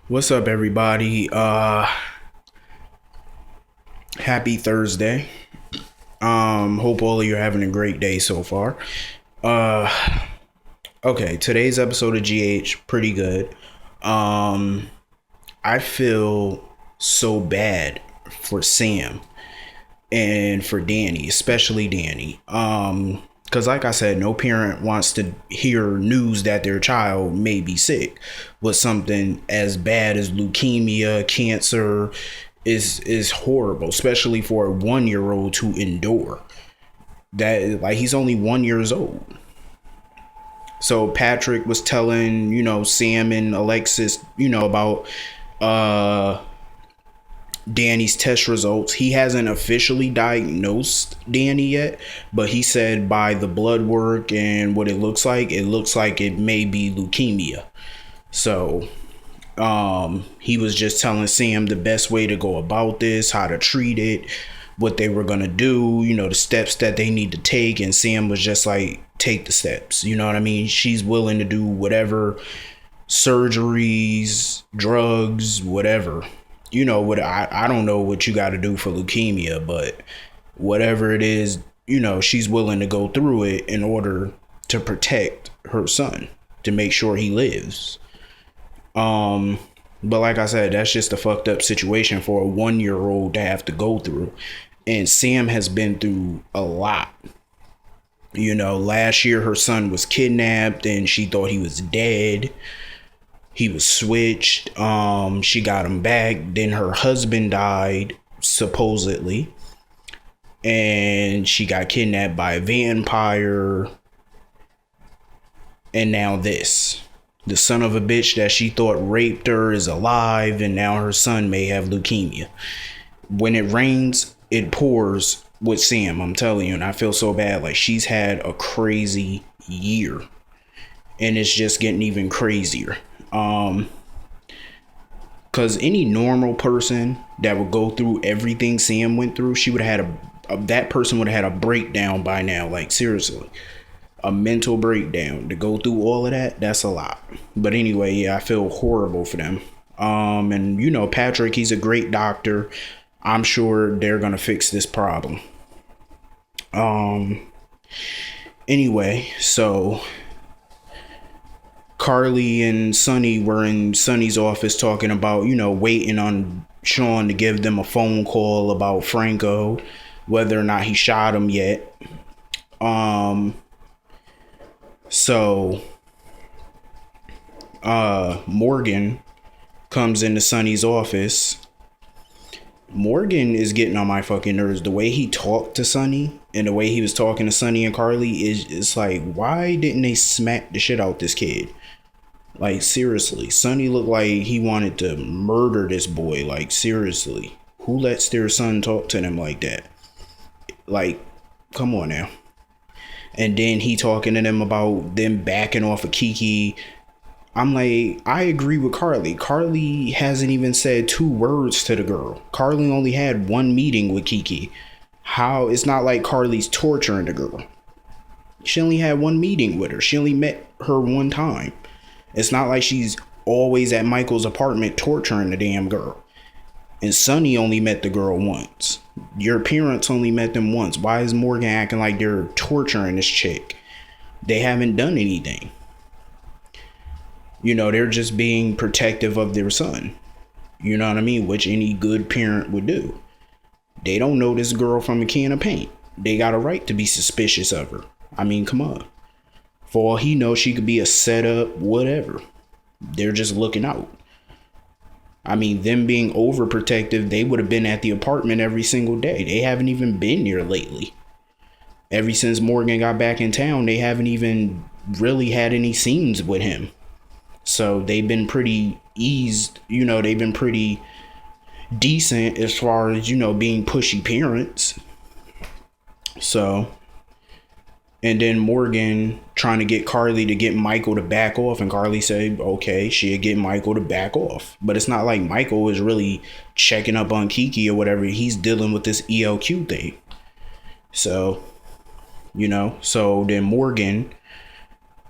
What's up, everybody? Happy Thursday. Hope all of you are having a great day so far. Uh, okay, today's episode of GH pretty good. Um, I feel so bad for Sam and for Danny, especially Danny. Because like I said, no parent wants to hear news that their child may be sick with something as bad as leukemia, cancer. Is horrible, especially for a 1 year old to endure. That, like, he's only 1 years old. So Patrick was telling, Sam and Alexis, about uh Danny's test results. He hasn't officially diagnosed Danny yet, but he said by the blood work and what it looks like it may be leukemia. So he was just telling Sam the best way to go about this, how to treat it, what they were gonna do, the steps that they need to take. And Sam was just like, take the steps. You know what I mean? She's willing to do whatever, surgeries, drugs, whatever. What I don't know what you got to do for leukemia, but whatever it is, she's willing to go through it in order to protect her son, to make sure he lives. But like I said, that's just a fucked up situation for a 1 year old to have to go through. And Sam has been through a lot. Last year her son was kidnapped and she thought he was dead. He was switched. She got him back. Then her husband died, supposedly. And she got kidnapped by a vampire. And now this. The son of a bitch that she thought raped her is alive, and now her son may have leukemia. When it rains, it pours with Sam, I'm telling you, and I feel so bad. Like, she's had a crazy year, and it's just getting even crazier. Because any normal person that would go through everything Sam went through, she would have had that person would have had a breakdown by now. Like, seriously. A mental breakdown to go through all of that's a lot. But anyway, yeah, I feel horrible for them. And Patrick, he's a great doctor. I'm sure they're gonna fix this problem. Anyway, so Carly and Sonny were in Sonny's office talking about, waiting on Sean to give them a phone call about Franco, whether or not he shot him yet. So Morgan comes into Sonny's office. Morgan is getting on my fucking nerves. The way he talked to Sonny and the way he was talking to Sonny and Carly is like, why didn't they smack the shit out this kid? Like, seriously, Sonny looked like he wanted to murder this boy. Like, seriously, who lets their son talk to them like that? Like, come on now. And then he talking to them about them backing off of Kiki. I'm like, I agree with Carly. Carly hasn't even said 2 words to the girl. Carly only had one meeting with Kiki. How? It's not like Carly's torturing the girl. She only had one meeting with her. She only met her one time. It's not like she's always at Michael's apartment torturing the damn girl. And Sonny only met the girl once. Your parents only met them once. Why is Morgan acting like they're torturing this chick? They haven't done anything. They're just being protective of their son. You know what I mean? Which any good parent would do. They don't know this girl from a can of paint. They got a right to be suspicious of her. I mean, come on. For all he knows, she could be a setup, whatever. They're just looking out. I mean, them being overprotective, they would have been at the apartment every single day. They haven't even been here lately. Ever since Morgan got back in town, they haven't even really had any scenes with him. So they've been pretty eased, they've been pretty decent as far as, being pushy parents. So, and then Morgan trying to get Carly to get Michael to back off, and Carly said, okay, she'd get Michael to back off. But it's not like Michael is really checking up on Kiki or whatever. He's dealing with this ELQ thing. So, so then Morgan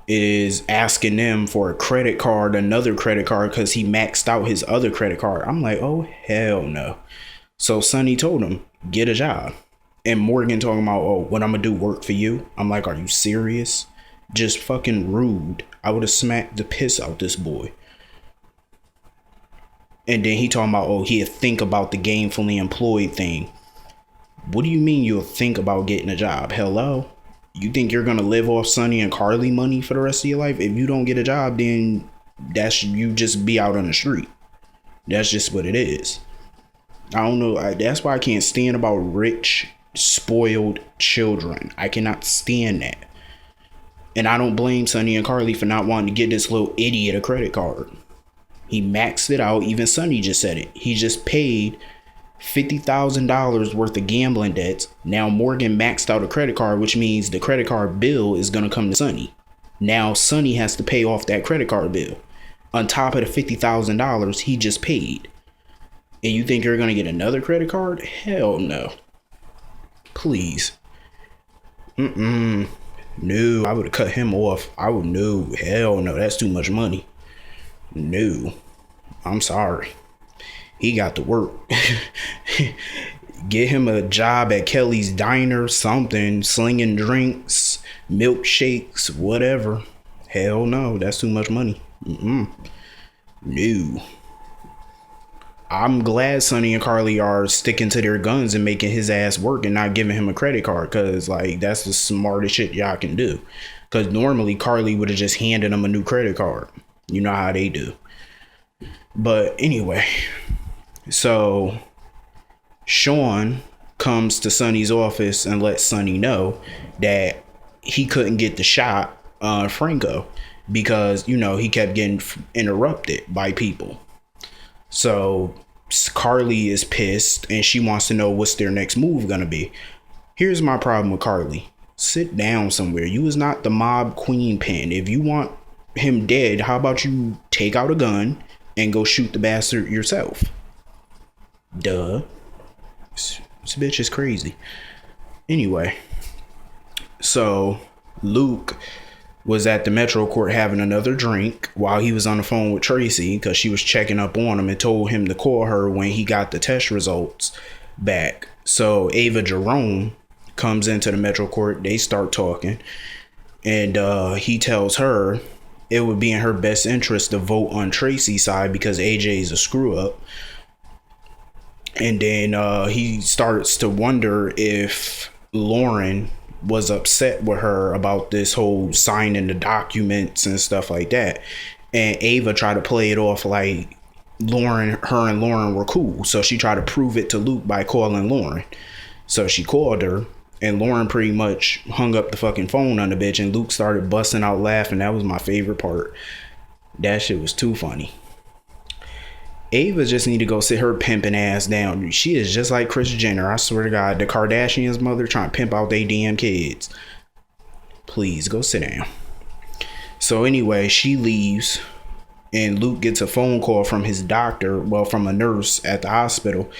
is asking them for a credit card, another credit card, because he maxed out his other credit card. I'm like, oh, hell no. So Sonny told him, get a job. And Morgan talking about, oh, what I'm going to do, work for you? I'm like, are you serious? Just fucking rude. I would have smacked the piss out this boy. And then he talking about, oh, he'll think about the gainfully employed thing. What do you mean you'll think about getting a job? Hello? You think you're going to live off Sonny and Carly money for the rest of your life? If you don't get a job, then that's you just be out on the street. That's just what it is. I don't know. That's why I can't stand about rich, spoiled children. I cannot stand that. And I don't blame Sonny and Carly for not wanting to get this little idiot a credit card. He maxed it out. Even Sonny just said it. He just paid $50,000 worth of gambling debts. Now Morgan maxed out a credit card, which means the credit card bill is going to come to Sonny. Now Sonny has to pay off that credit card bill on top of the $50,000 he just paid. And you think you're going to get another credit card? Hell no. Please. No, I would have cut him off. No. Hell no. That's too much money. No. I'm sorry. He got to work. Get him a job at Kelly's Diner, something, slinging drinks, milkshakes, whatever. Hell no, that's too much money. No. I'm glad Sonny and Carly are sticking to their guns and making his ass work and not giving him a credit card, because like that's the smartest shit y'all can do. Because normally Carly would have just handed him a new credit card. You know how they do. But anyway, so Sean comes to Sonny's office and lets Sonny know that he couldn't get the shot on Franco because, you know, he kept getting interrupted by people. So Carly is pissed and she wants to know what's their next move gonna be. Here's my problem with Carly. Sit down somewhere. You is not the mob queen pin. If you want him dead, how about you take out a gun and go shoot the bastard yourself? Duh. This bitch is crazy. Anyway, so Luke was at the Metro Court having another drink while he was on the phone with Tracy because she was checking up on him and told him to call her when he got the test results back. So Ava Jerome comes into the Metro Court. They start talking, and he tells her it would be in her best interest to vote on Tracy's side because AJ is a screw up. And then he starts to wonder if Lauren was upset with her about this whole signing the documents and stuff like that. And Ava tried to play it off like her and Lauren were cool. So she tried to prove it to Luke by calling Lauren. So she called her and Lauren pretty much hung up the fucking phone on the bitch and Luke started busting out laughing. That was my favorite part. That shit was too funny. Ava just need to go sit her pimping ass down. She is just like Kris Jenner. I swear to God, the Kardashians' mother trying to pimp out their damn kids. Please go sit down. So anyway, she leaves and Luke gets a phone call from his doctor, well, from a nurse at the hospital,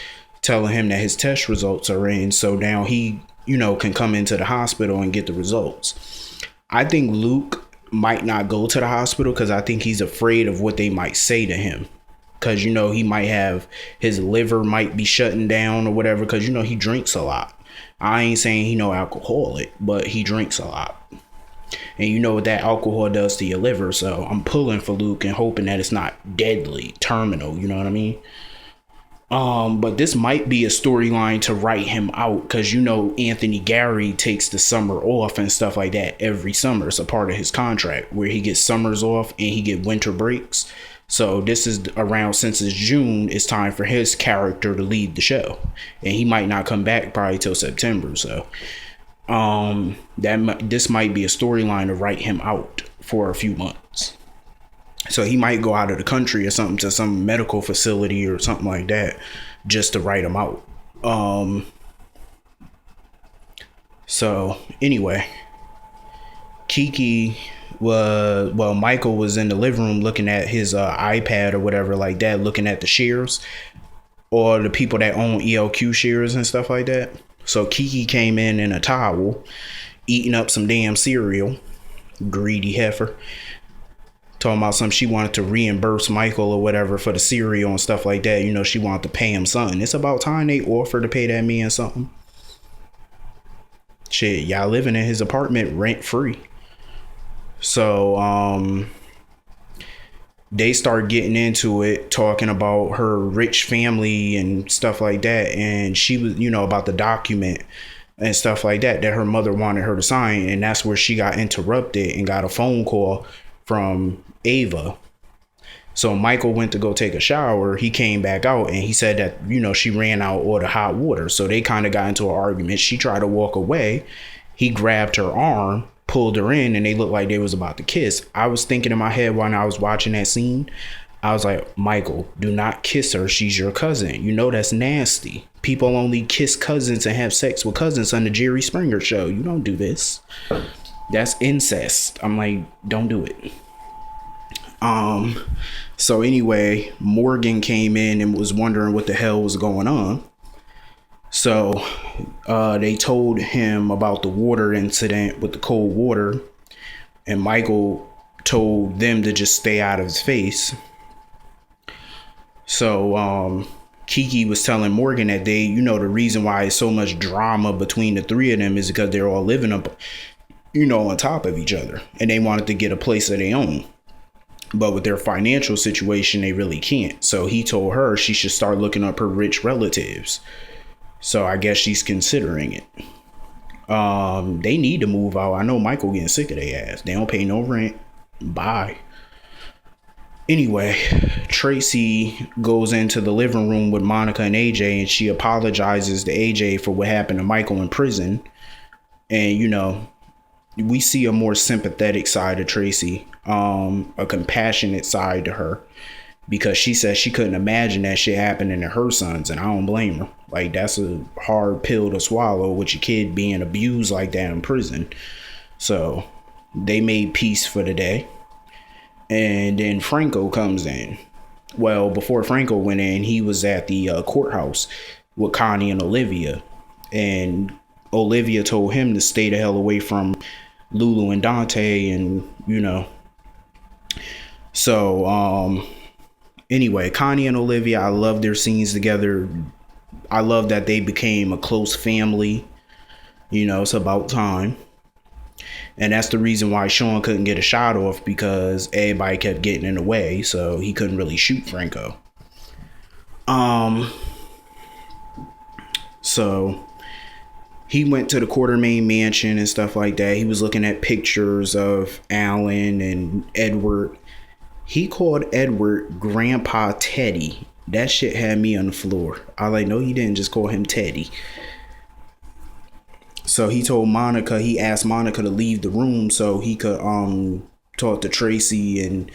telling him that his test results are in. So now he, you know, can come into the hospital and get the results. I think Luke might not go to the hospital because I think he's afraid of what they might say to him. Because, you know, he might have his liver might be shutting down or whatever. Because, you know, he drinks a lot. I ain't saying he no alcoholic, but he drinks a lot. And you know what that alcohol does to your liver. So I'm pulling for Luke and hoping that it's not deadly, terminal. You know what I mean? But this might be a storyline to write him out. Because, you know, Anthony Gary takes the summer off and stuff like that every summer. It's a part of his contract where he gets summers off and he get winter breaks. So this is around, since it's June, it's time for his character to leave the show. And he might not come back probably till September. So this might be a storyline to write him out for a few months. So he might go out of the country or something to some medical facility or something like that just to write him out. So anyway, Michael was in the living room looking at his iPad or whatever like that, looking at the shares or the people that own ELQ shares and stuff like that. So Kiki came in a towel, eating up some damn cereal. Greedy heifer. Talking about something, she wanted to reimburse Michael or whatever for the cereal and stuff like that. You know, she wanted to pay him something. It's about time they offer to pay that man something. Shit, y'all living in his apartment rent free. So they start getting into it, talking about her rich family and stuff like that. And she was, you know, about the document and stuff like that her mother wanted her to sign. And that's where she got interrupted and got a phone call from Ava. So Michael went to go take a shower. He came back out and he said that, you know, she ran out all the hot water. So they kind of got into an argument. She tried to walk away. He grabbed her arm, pulled her in, and they looked like they was about to kiss. I was thinking in my head when I was watching that scene, I was like, Michael, do not kiss her. She's your cousin. You know that's nasty. People only kiss cousins and have sex with cousins on the Jerry Springer show. You don't do this. That's incest. I'm like, don't do it. So anyway, Morgan came in and was wondering what the hell was going on. So they told him about the water incident with the cold water, and Michael told them to just stay out of his face. So Kiki was telling Morgan that they, you know, the reason why it's so much drama between the three of them is because they're all living up, you know, on top of each other, and they wanted to get a place of their own. But with their financial situation, they really can't. So he told her she should start looking up her rich relatives. So I guess she's considering it. They need to move out. I know Michael getting sick of their ass. They don't pay no rent. Bye. Anyway, Tracy goes into the living room with Monica and AJ, and she apologizes to AJ for what happened to Michael in prison. And, you know, we see a more sympathetic side of Tracy, a compassionate side to her, because she says she couldn't imagine that shit happening to her sons, and I don't blame her. Like, that's a hard pill to swallow with your kid being abused like that in prison. So they made peace for the day. And then Franco comes in. Well, before Franco went in, he was at the courthouse with Connie and Olivia. And Olivia told him to stay the hell away from Lulu and Dante, and, you know. So, anyway, Connie and Olivia, I love their scenes together. I love that they became a close family. You know, it's about time. And that's the reason why Sean couldn't get a shot off, because everybody kept getting in the way, so he couldn't really shoot Franco. So he went to the Quartermaine mansion and stuff like that. He was looking at pictures of Alan and Edward. He called Edward Grandpa Teddy. That shit had me on the floor. I was like, no, he didn't just call him Teddy. So he told Monica, he asked Monica to leave the room so he could talk to Tracy and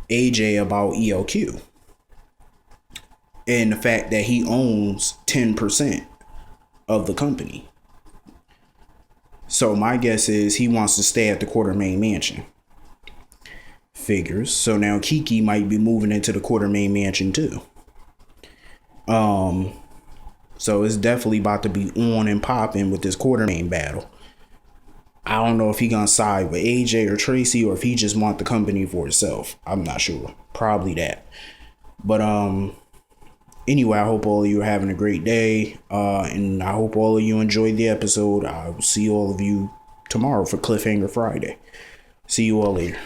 AJ about ELQ. And the fact that he owns 10% of the company. So my guess is he wants to stay at the Quartermaine mansion. Figures. So now Kiki might be moving into the Quartermaine mansion too. So it's definitely about to be on and popping with this Quartermaine battle. I don't know if he gonna side with AJ or Tracy, or if he just want the company for himself. I'm not sure. Probably that. But anyway, I hope all of you are having a great day. And I hope all of you enjoyed the episode. I will see all of you tomorrow for Cliffhanger Friday. See you all later.